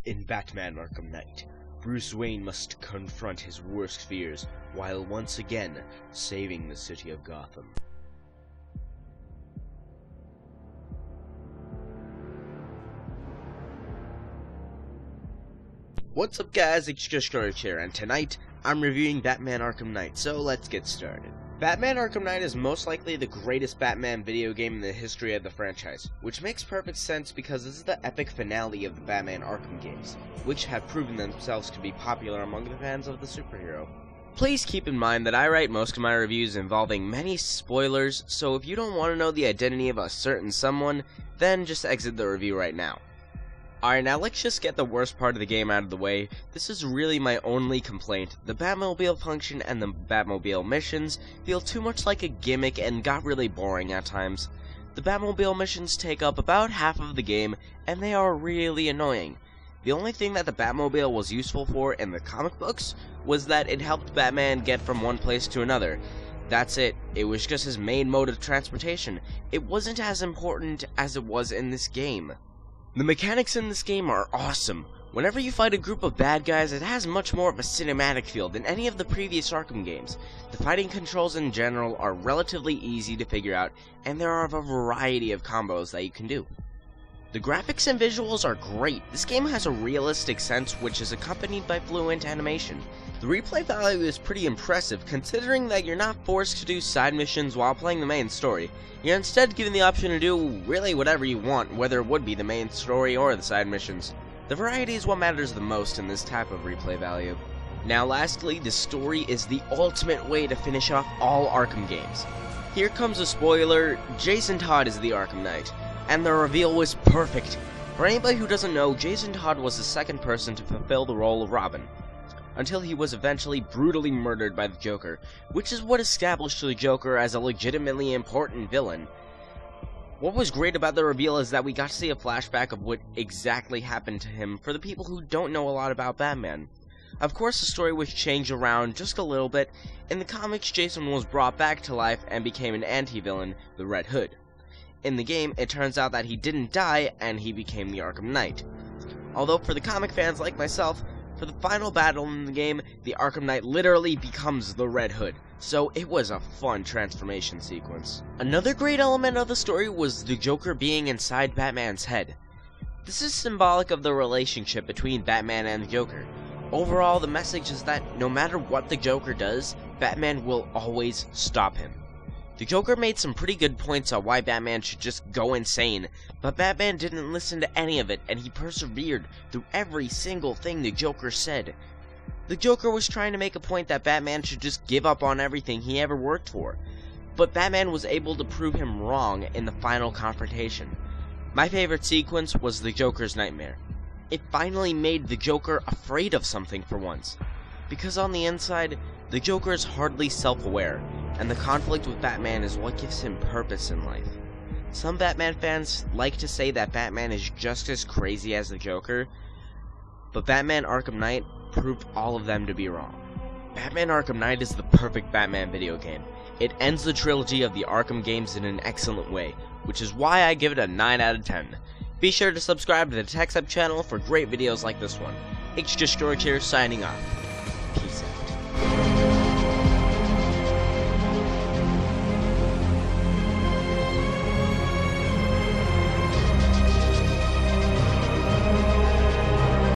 In Batman Arkham Knight, Bruce Wayne must confront his worst fears while once again saving the city of Gotham. What's up guys, ItsJustGeorge here, and tonight I'm reviewing Batman Arkham Knight, so let's get started. Batman Arkham Knight is most likely the greatest Batman video game in the history of the franchise, which makes perfect sense because this is the epic finale of the Batman Arkham games, which have proven themselves to be popular among the fans of the superhero. Please keep in mind that I write most of my reviews involving many spoilers, so if you don't want to know the identity of a certain someone, then just exit the review right now. Alright, now let's just get the worst part of the game out of the way. This is really my only complaint. The Batmobile function and the Batmobile missions feel too much like a gimmick and got really boring at times. The Batmobile missions take up about half of the game, and they are really annoying. The only thing that the Batmobile was useful for in the comic books was that it helped Batman get from one place to another. That's it. It was just his main mode of transportation. It wasn't as important as it was in this game. The mechanics in this game are awesome. Whenever you fight a group of bad guys, it has much more of a cinematic feel than any of the previous Arkham games. The fighting controls in general are relatively easy to figure out, and there are a variety of combos that you can do. The graphics and visuals are great. This game has a realistic sense which is accompanied by fluent animation. The replay value is pretty impressive considering that you're not forced to do side missions while playing the main story. You're instead given the option to do really whatever you want, whether it would be the main story or the side missions. The variety is what matters the most in this type of replay value. Now lastly, the story is the ultimate way to finish off all Arkham games. Here comes a spoiler: Jason Todd is the Arkham Knight. And the reveal was perfect. For anybody who doesn't know, Jason Todd was the second person to fulfill the role of Robin, until he was eventually brutally murdered by the Joker, which is what established the Joker as a legitimately important villain. What was great about the reveal is that we got to see a flashback of what exactly happened to him for the people who don't know a lot about Batman. Of course, the story was changed around just a little bit. In the comics, Jason was brought back to life and became an anti-villain, the Red Hood. In the game, it turns out that he didn't die, and he became the Arkham Knight. Although for the comic fans like myself, for the final battle in the game, the Arkham Knight literally becomes the Red Hood, so it was a fun transformation sequence. Another great element of the story was the Joker being inside Batman's head. This is symbolic of the relationship between Batman and the Joker. Overall, the message is that no matter what the Joker does, Batman will always stop him. The Joker made some pretty good points on why Batman should just go insane, but Batman didn't listen to any of it, and he persevered through every single thing the Joker said. The Joker was trying to make a point that Batman should just give up on everything he ever worked for, but Batman was able to prove him wrong in the final confrontation. My favorite sequence was the Joker's nightmare. It finally made the Joker afraid of something for once, because on the inside, the Joker is hardly self-aware, and the conflict with Batman is what gives him purpose in life. Some Batman fans like to say that Batman is just as crazy as the Joker, but Batman Arkham Knight proved all of them to be wrong. Batman Arkham Knight is the perfect Batman video game. It ends the trilogy of the Arkham games in an excellent way, which is why I give it a 9 out of 10. Be sure to subscribe to the TechSub channel for great videos like this one. ItsJustGeorge here, signing off.